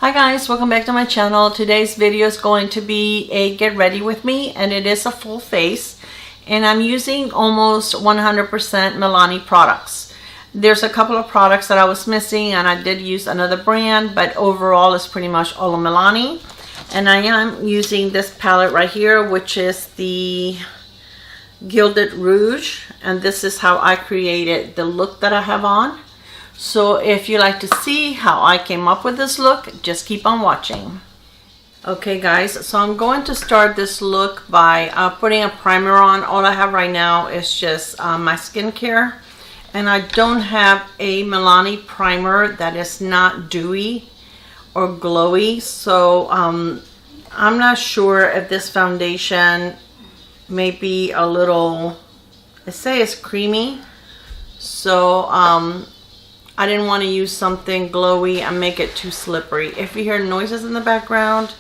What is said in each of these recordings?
Hi guys, welcome back to my channel. Today's video is going to be a get ready with me, and it is a full face, and I'm using almost 100% Milani products. There's a couple of products that I was missing, and I did use another brand, but overall it's pretty much all of Milani. And I am using this palette right here, which is the Gilded Rouge, and this is how I created the look that I have on. So if you like to see how I came up with this look, just keep on watching. Okay guys, so I'm going to start this look by putting a primer on. All I have right now is just my skincare, and I don't have a Milani primer that is not dewy or glowy. So I'm not sure if this foundation may be a little, I say it's creamy. So I didn't want to use something glowy and make it too slippery. If you hear noises in the background,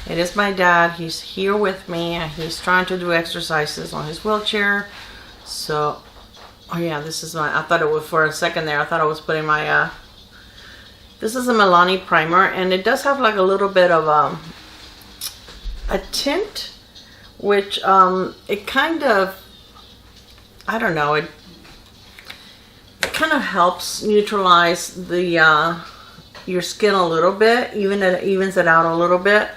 it is my dad. He's here with me and he's trying to do exercises on his wheelchair. So, oh yeah, this is my, I thought it was, for a second there, I thought I was putting my, this is a Milani primer, and it does have like a little bit of a tint, which it kind of, I don't know, it kind of helps neutralize the your skin a little bit, even it evens it out a little bit,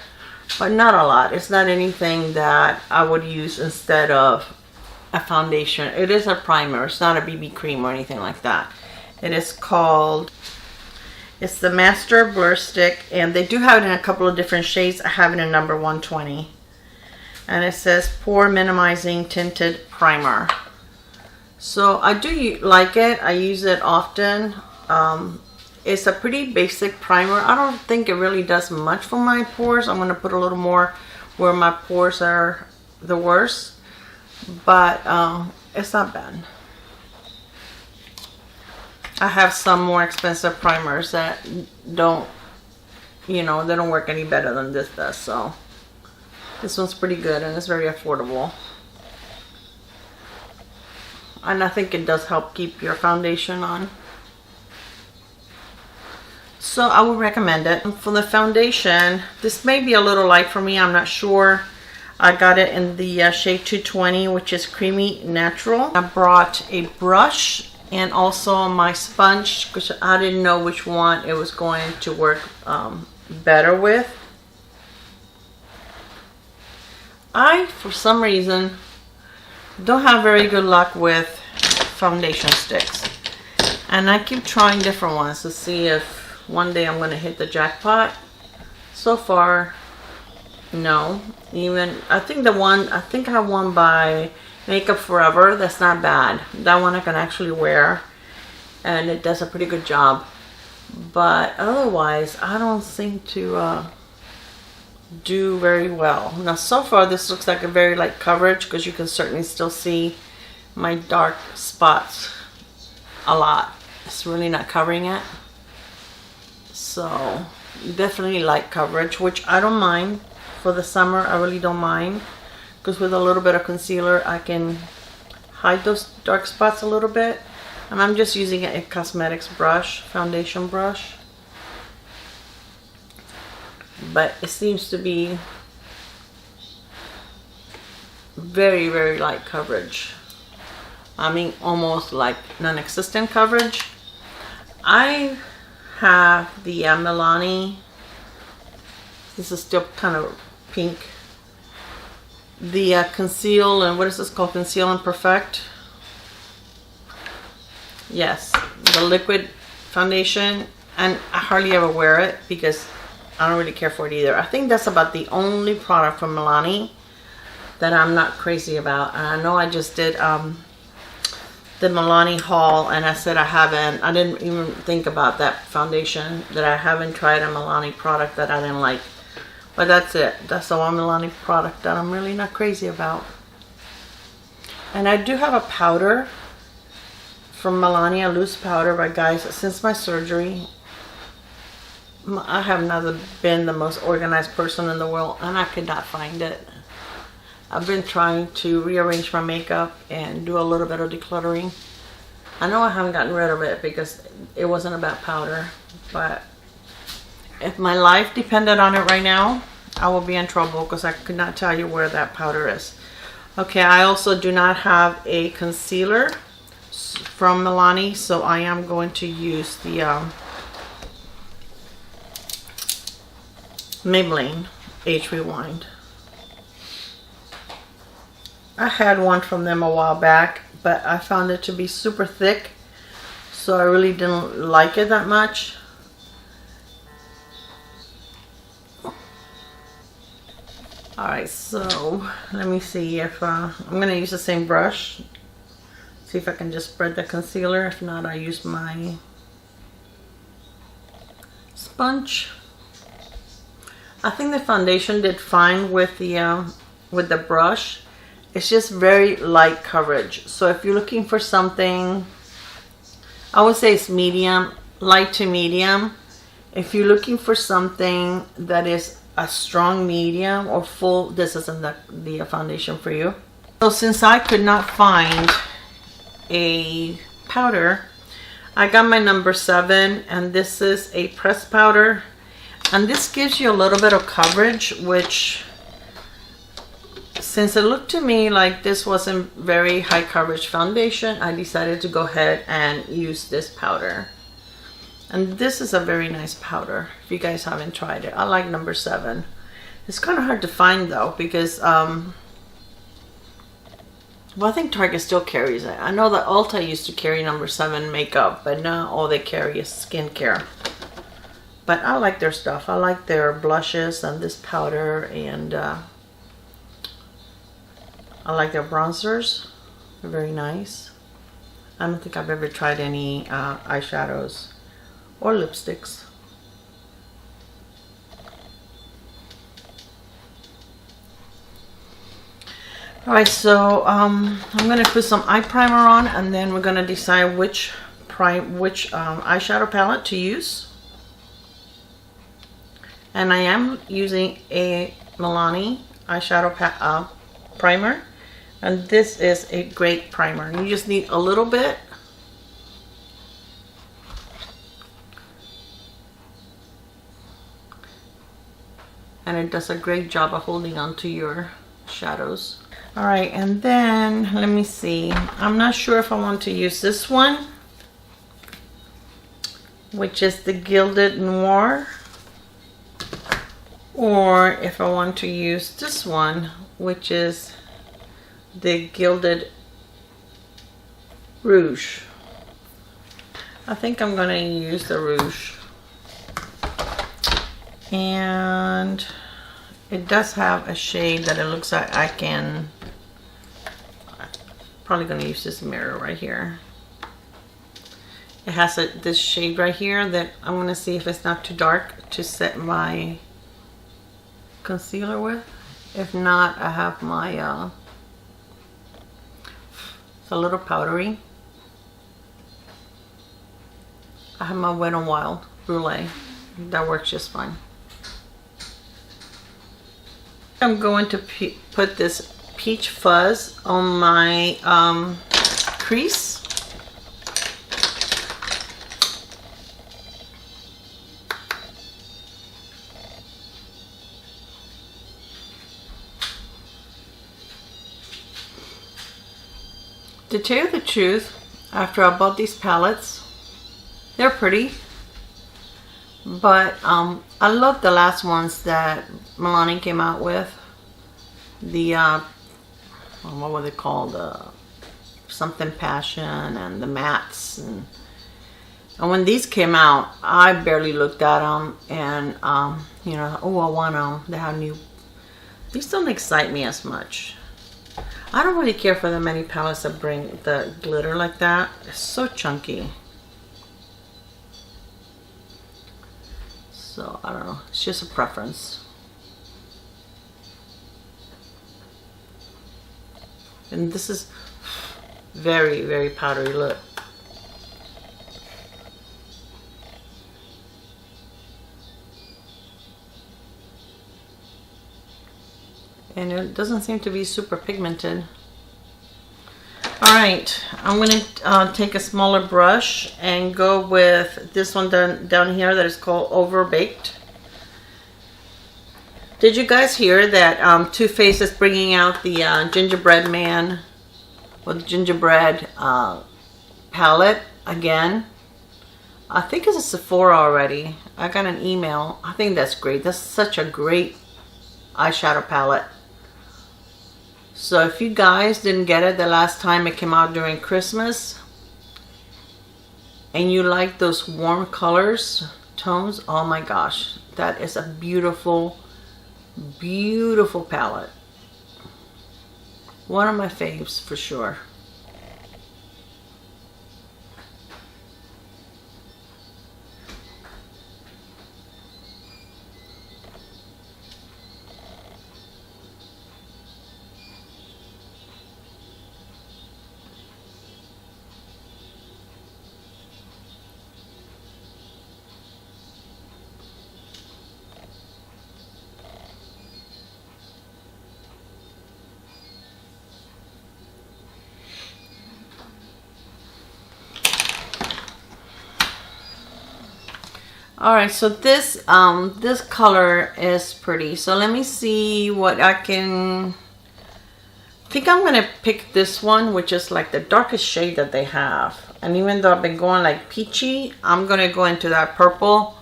but not a lot. It's not anything that I would use instead of a foundation. It is a primer. It's not a BB cream or anything like that. It is called, it's the Master Blur Stick, and they do have it in a couple of different shades. I have it in number 120, and it says Pore Minimizing Tinted Primer. So I do like it. I use it often. It's a pretty basic primer. I don't think it really does much for my pores. I'm going to put a little more where my pores are the worst, but it's not bad. I have some more expensive primers that don't, you know, they don't work any better than this does. So this one's pretty good, and it's very affordable. And I think it does help keep your foundation on. So I would recommend it. For the foundation, this may be a little light for me, I'm not sure. I got it in the shade 220, which is Creamy Natural. I brought a brush and also my sponge, because I didn't know which one it was going to work better with. I, for some reason, don't have very good luck with foundation sticks, and I keep trying different ones to see if one day I'm going to hit the jackpot. So far, no. Even I think I have one by Makeup Forever that's not bad. That one I can actually wear, and it does a pretty good job. But otherwise, I don't seem to do very well. Now so far this looks like a very light coverage, because you can certainly still see my dark spots a lot. It's really not covering it. So definitely light coverage, which I don't mind for the summer. I really don't mind, because with a little bit of concealer I can hide those dark spots a little bit. And I'm just using a cosmetics brush, foundation brush. But it seems to be very, very light coverage. I mean, almost like non-existent coverage. I have the Milani, this is still kind of pink, the Conceal, and what is this called? Conceal and Perfect. Yes, the liquid foundation, and I hardly ever wear it because I don't really care for it either. I think that's about the only product from Milani that I'm not crazy about. And I know I just did the Milani haul, and I said I didn't even think about that foundation, that I haven't tried a Milani product that I didn't like. But that's it. That's the one Milani product that I'm really not crazy about. And I do have a powder from Milani, a loose powder. But guys, since my surgery, I have never been the most organized person in the world, and I could not find it. I've been trying to rearrange my makeup and do a little bit of decluttering. I know I haven't gotten rid of it because it wasn't about powder, but If my life depended on it right now, I will be in trouble because I could not tell you where that powder is. Okay, I also do not have a concealer from Milani, so I am going to use the Maybelline Age Rewind. I had one from them a while back, but I found it to be super thick, so I really didn't like it that much. Alright, so let me see if I'm going to use the same brush. See if I can just spread the concealer. If not, I use my sponge. I think the foundation did fine with the brush. It's just very light coverage. So if you're looking for something, I would say it's medium, light to medium. If you're looking for something that is a strong medium or full, this isn't the foundation for you. So since I could not find a powder, I got my number 7, and this is a pressed powder, and this gives you a little bit of coverage, which, since it looked to me like this wasn't very high coverage foundation, I decided to go ahead and use this powder. And this is a very nice powder if you guys haven't tried it. I like number 7. It's kind of hard to find though, because well, I think Target still carries it. I know that Ulta used to carry number 7 makeup, but now all they carry is skincare. But I like their stuff. I like their blushes and this powder, and I like their bronzers. They're very nice. I don't think I've ever tried any eyeshadows or lipsticks. Alright, so I'm going to put some eye primer on, and then we're going to decide which eyeshadow palette to use. And I am using a Milani eyeshadow primer, and this is a great primer. You just need a little bit. And it does a great job of holding on to your shadows. Alright, and then let me see. I'm not sure if I want to use this one, which is the Gilded Noir, or if I want to use this one, which is the Gilded Rouge. I think I'm going to use the Rouge. And it does have a shade that it looks like I can, probably going to use this mirror right here. It has this shade right here that I want to see if it's not too dark to set my concealer with. If not, I have my it's a little powdery. I have my Wet n Wild Brulee. That works just fine. I'm going to put this Peach Fuzz on my crease. To tell you the truth, after I bought these palettes, they're pretty. But I love the last ones that Milani came out with. The what were they called? Something Passion and the mattes. And when these came out, I barely looked at them, and you know, oh, I want them. They have new. These don't excite me as much. I don't really care for the many palettes that bring the glitter like that. It's so chunky. So, I don't know. It's just a preference. And this is very, very powdery look. And it doesn't seem to be super pigmented. Alright, I'm going to take a smaller brush and go with this one down here that is called Overbaked. Did you guys hear that Too Faced is bringing out the gingerbread man with gingerbread palette again? I think it's a Sephora already. I got an email. I think that's great. That's such a great eyeshadow palette. So if you guys didn't get it the last time it came out during Christmas and you like those warm colors, tones, oh my gosh, that is a beautiful, beautiful palette. One of my faves for sure. Alright, so this this color is pretty. So let me see what I can... I think I'm going to pick this one, which is like the darkest shade that they have. And even though I've been going like peachy, I'm going to go into that purple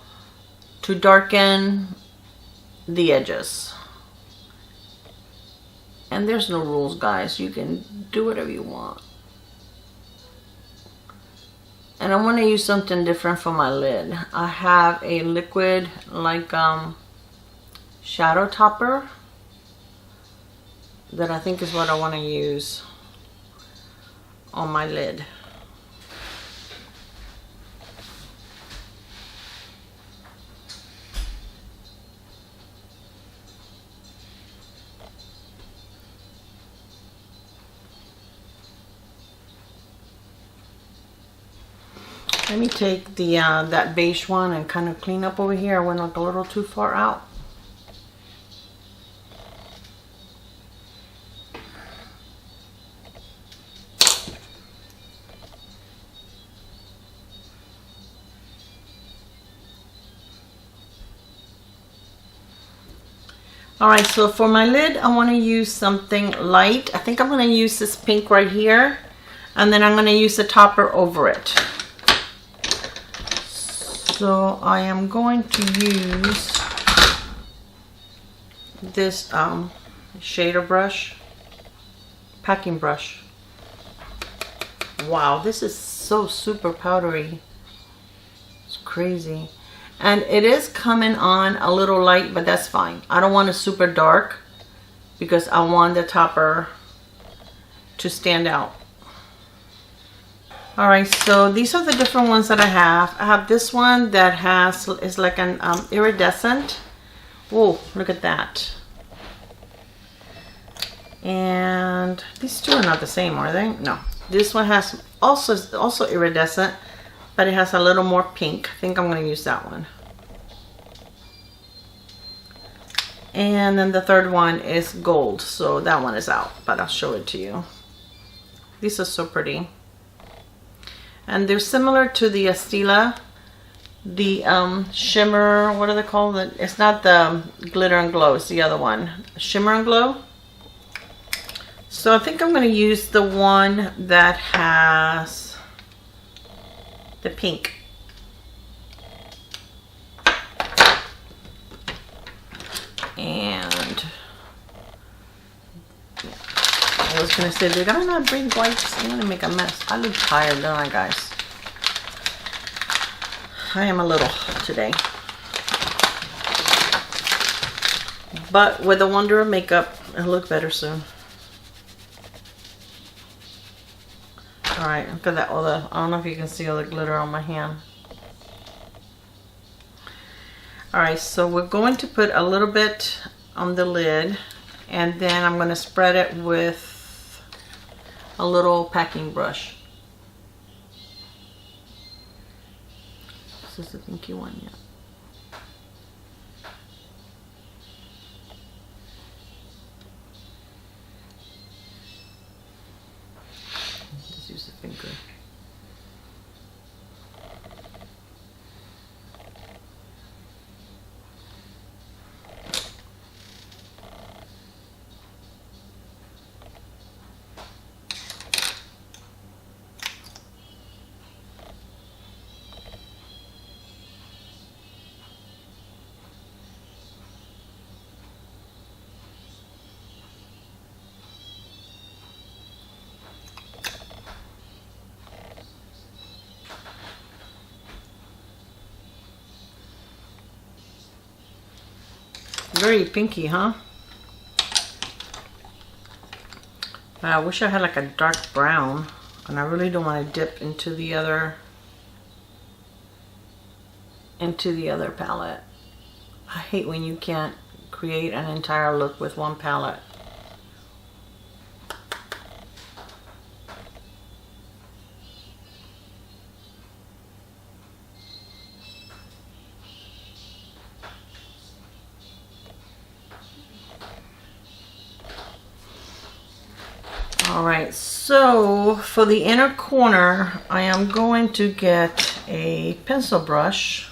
to darken the edges. And there's no rules, guys. You can do whatever you want. And I want to use something different for my lid. I have a liquid like shadow topper that I think is what I want to use on my lid. Let me take the that beige one and kind of clean up over here. I went like a little too far out. Alright, so for my lid, I want to use something light. I think I'm going to use this pink right here. And then I'm going to use the topper over it. So I am going to use this shader brush, packing brush. Wow, this is so super powdery. It's crazy. And it is coming on a little light, but that's fine. I don't want it super dark because I want the topper to stand out. Alright, so these are the different ones that I have. I have this one that is like an iridescent. Whoa, look at that. And these two are not the same, are they? No. This one has also iridescent, but it has a little more pink. I think I'm going to use that one. And then the third one is gold, so that one is out, but I'll show it to you. These are so pretty. And they're similar to the Estila, the shimmer, what are they called? It's not the glitter and glow, it's the other one. Shimmer and glow. So I think I'm going to use the one that has the pink. And I was going to say, did I not bring wipes? I'm going to make a mess. I look tired, don't I, guys? I am a little today. But with the wonder of makeup, it'll look better soon. Alright, look at that. I don't know if you can see all the glitter on my hand. Alright, so we're going to put a little bit on the lid. And then I'm going to spread it with a little packing brush. This is the pinky one, yeah. Just use the finger. Very pinky, huh? I wish I had like a dark brown, and I really don't want to dip into the other palette. I hate when you can't create an entire look with one palette. Alright, so for the inner corner, I am going to get a pencil brush,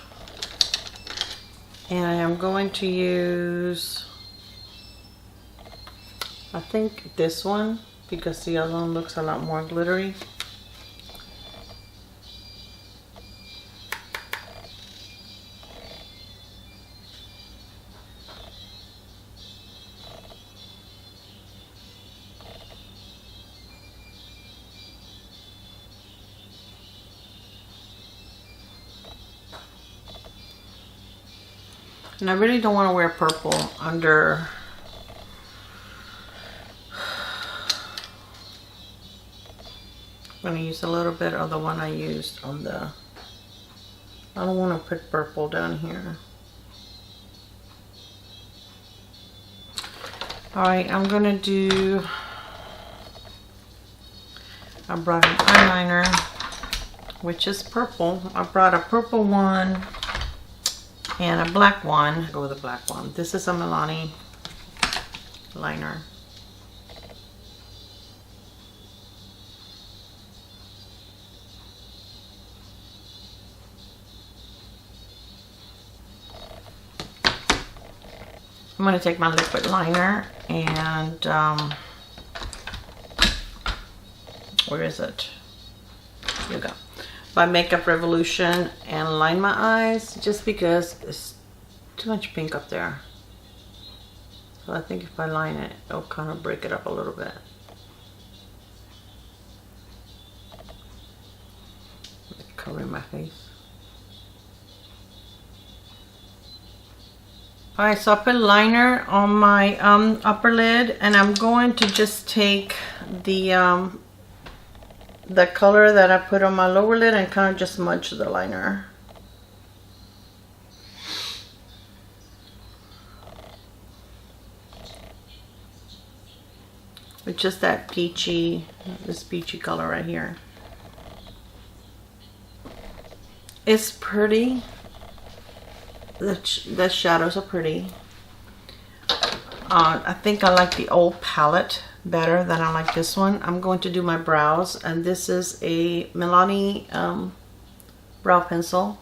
and I am going to use, I think this one, because the other one looks a lot more glittery. And I really don't want to wear purple under. I'm going to use a little bit of the one I used on the. I don't want to put purple down here. Alright, I'm going to do. I brought an eyeliner, which is purple. I brought a purple one and a black one. Go with a black one. This is a Milani liner. I'm going to take my liquid liner and where is it? Here we go. By Makeup Revolution, and line my eyes just because there's too much pink up there. So I think if I line it, it'll kind of break it up a little bit. Covering my face. Alright, so I put liner on my upper lid, and I'm going to just take the color that I put on my lower lid and kind of just smudge the liner. With just that peachy, this peachy color right here. It's pretty. The shadows are pretty. I think I like the old palette better than I like this one. I'm going to do my brows, and this is a Milani brow pencil.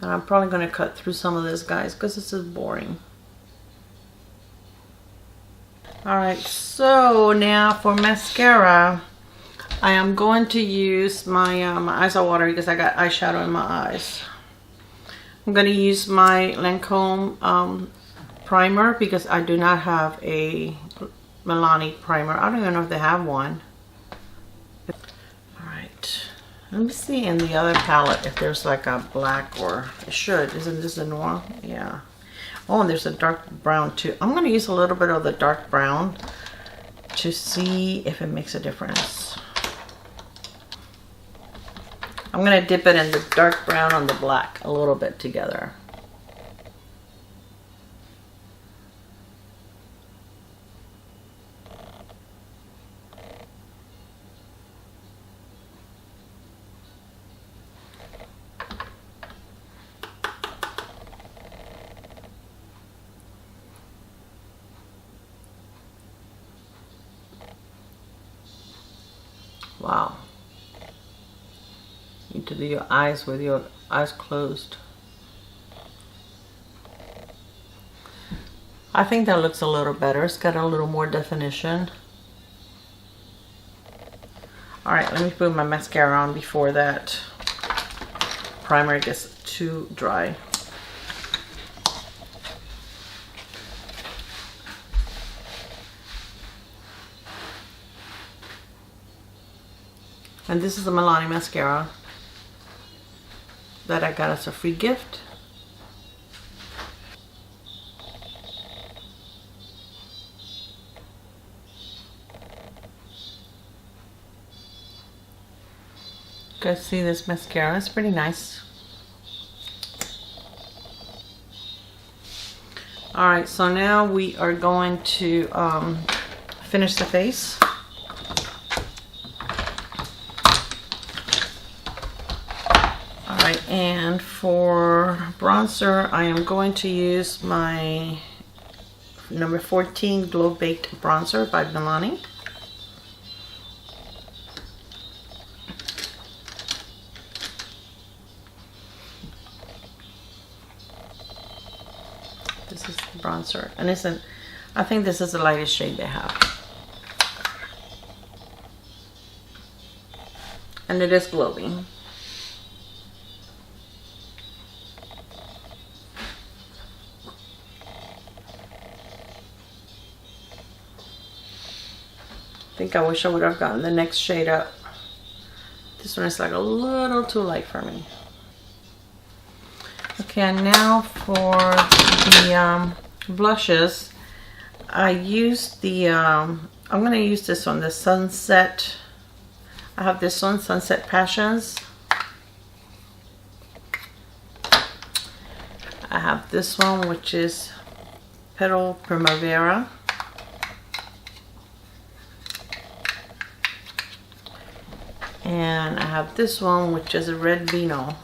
And I'm probably going to cut through some of this, guys, because this is boring. Alright, so now for mascara, I am going to use my, my eyes are watery because I got eyeshadow in my eyes. I'm going to use my Lancome primer because I do not have a Milani primer. I don't even know if they have one. Alright, let me see in the other palette if there's like a black, or it should. Isn't this a noir? Yeah. Oh, and there's a dark brown too. I'm going to use a little bit of the dark brown to see if it makes a difference. I'm going to dip it in the dark brown on the black a little bit together. Wow. You need to do your eyes with your eyes closed. I think that looks a little better. It's got a little more definition. Alright, let me put my mascara on before that primer gets too dry. And this is the Milani mascara. that I got as a free gift. You guys see this mascara? It's pretty nice. Alright, so now we are going to finish the face. Alright, and for bronzer, I am going to use my number 14 Glow Baked Bronzer by Milani. This is the bronzer, and I think this is the lightest shade they have. And it is glowing. I think I wish I would have gotten the next shade up. This one is like a little too light for me. Okay, and now for the blushes, I used the, I'm going to use this one, the Sunset. I have this one, Sunset Passions. I have this one, which is Petal Primavera. And I have this one, which is a Red Vino.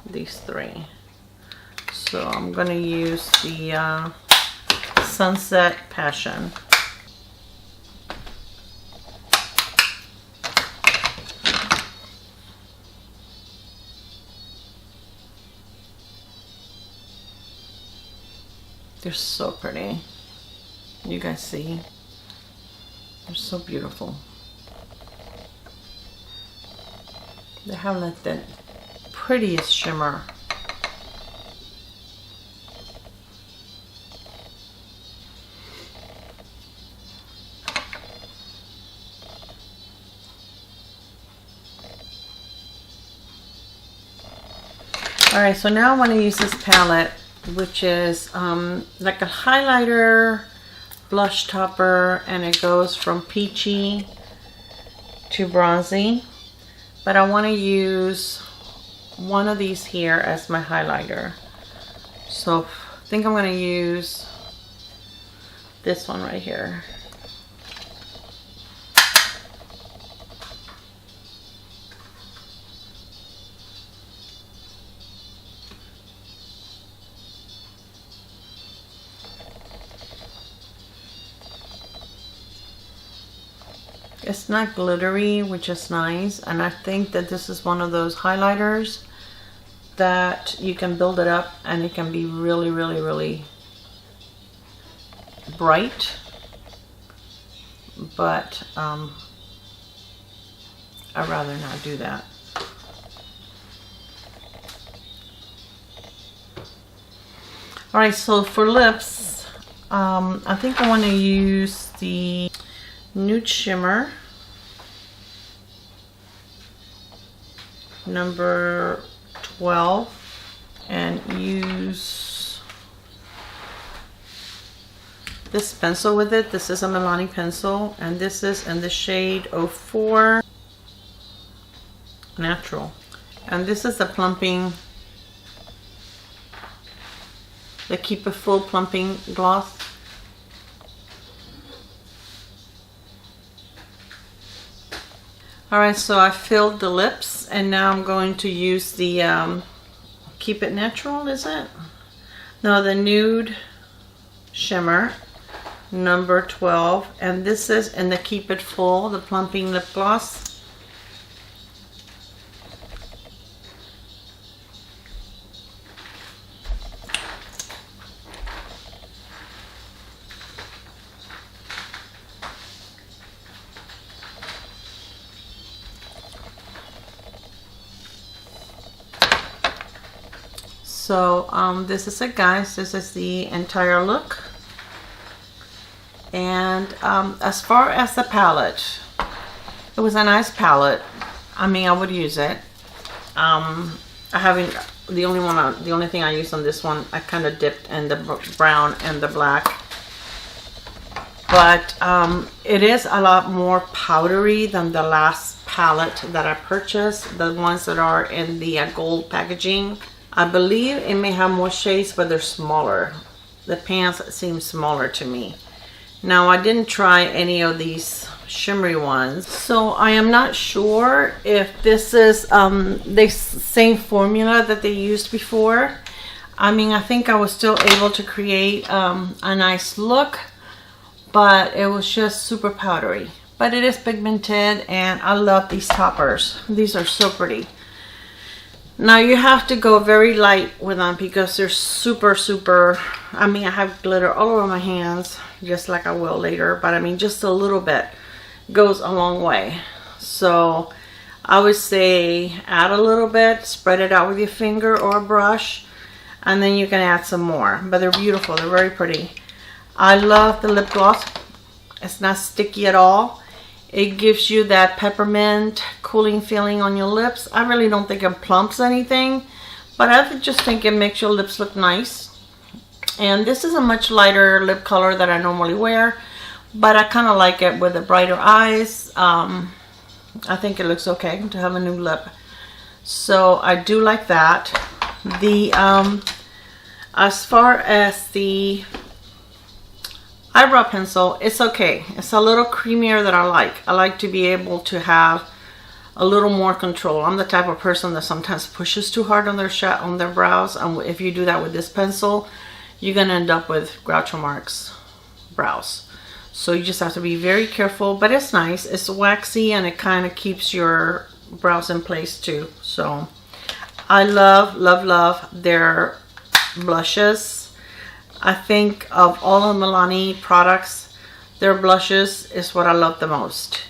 These three. So I'm going to use the Sunset Passion. They're so pretty. You guys see? They're so beautiful. They have like that prettiest shimmer. Alright, so now I want to use this palette, which is like a highlighter blush topper, and it goes from peachy to bronzy, but I want to use one of these here as my highlighter. So I think I'm going to use this one right here. It's not glittery, which is nice, and I think that this is one of those highlighters that you can build it up and it can be really, really, really bright, but I'd rather not do that. Alright, so for lips, I think I want to use the Nude Shimmer number 12 and use this pencil with it. This is a Milani pencil, and this is in the shade 04 Natural, and this is the Plumping, the Keep It Full Plumping Gloss. Alright, so I filled the lips, and now I'm going to use the Keep It Natural, is it? No, the Nude Shimmer, number 12, and this is in the Keep It Full, the Plumping Lip Gloss. So this is it, guys. This is the entire look. And as far as the palette, it was a nice palette. I mean, I would use it. I haven't, the only thing I used on this one, I kind of dipped in the brown and the black. But it is a lot more powdery than the last palette that I purchased, the ones that are in the gold packaging. I believe it may have more shades, but they're smaller. The pans seem smaller to me. Now, I didn't try any of these shimmery ones, so I am not sure if this is the same formula that they used before. I mean, I think I was still able to create a nice look, but it was just super powdery. But it is pigmented, and I love these toppers. These are so pretty. Now, you have to go very light with them because they're super, super, I mean, I have glitter all over my hands, just like I will later, but I mean, just a little bit goes a long way. So I would say add a little bit, spread it out with your finger or a brush, and then you can add some more. But they're beautiful, they're very pretty. I love the lip gloss. It's not sticky at all. It gives you that peppermint cooling feeling on your lips. I really don't think it plumps anything, but I just think it makes your lips look nice. And this is a much lighter lip color that I normally wear, but I kind of like it with the brighter eyes. I think it looks okay to have a new lip. So I do like that. The as far as the eyebrow pencil, it's okay. It's a little creamier than I like. I like to be able to have a little more control. I'm the type of person that sometimes pushes too hard on their brows, and if you do that with this pencil, you're gonna end up with Groucho Marx brows. So you just have to be very careful, but it's nice. It's waxy, and it kind of keeps your brows in place too. So I love, love, love their blushes. I think of all of Milani products, their blushes is what I love the most.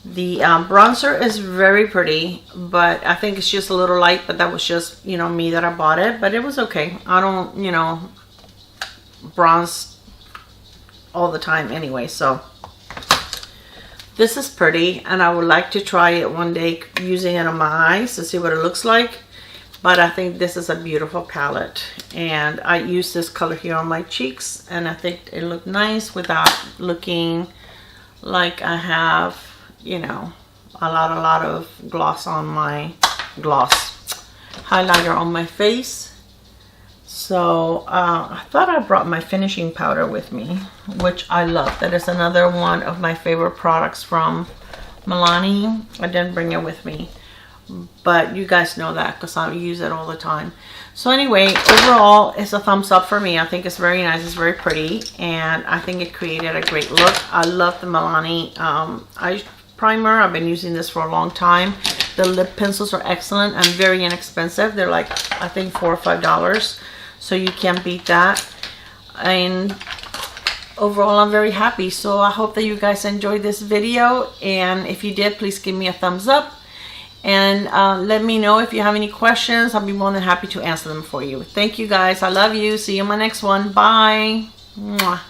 The bronzer is very pretty, but I think it's just a little light, but that was just, you know, me that I bought it, but it was okay. I don't, you know, bronze all the time anyway, so this is pretty, and I would like to try it one day using it on my eyes to see what it looks like. But I think this is a beautiful palette, and I use this color here on my cheeks, and I think it looked nice without looking like I have, you know, a lot of gloss on my highlighter on my face. So I thought I brought my finishing powder with me, which I love. That is another one of my favorite products from Milani. I didn't bring it with me, but you guys know that because I use it all the time. So anyway, overall, it's a thumbs up for me. I think it's very nice. It's very pretty, and I think it created a great look. I love the Milani eye primer. I've been using this for a long time. The lip pencils are excellent and very inexpensive. They're like, I think $4 or $5, so you can't beat that. And overall, I'm very happy. So I hope that you guys enjoyed this video, and if you did, please give me a thumbs up. And let me know if you have any questions. I'll be more than happy to answer them for you. Thank you guys. I love you. See you in my next one. Bye. Mwah.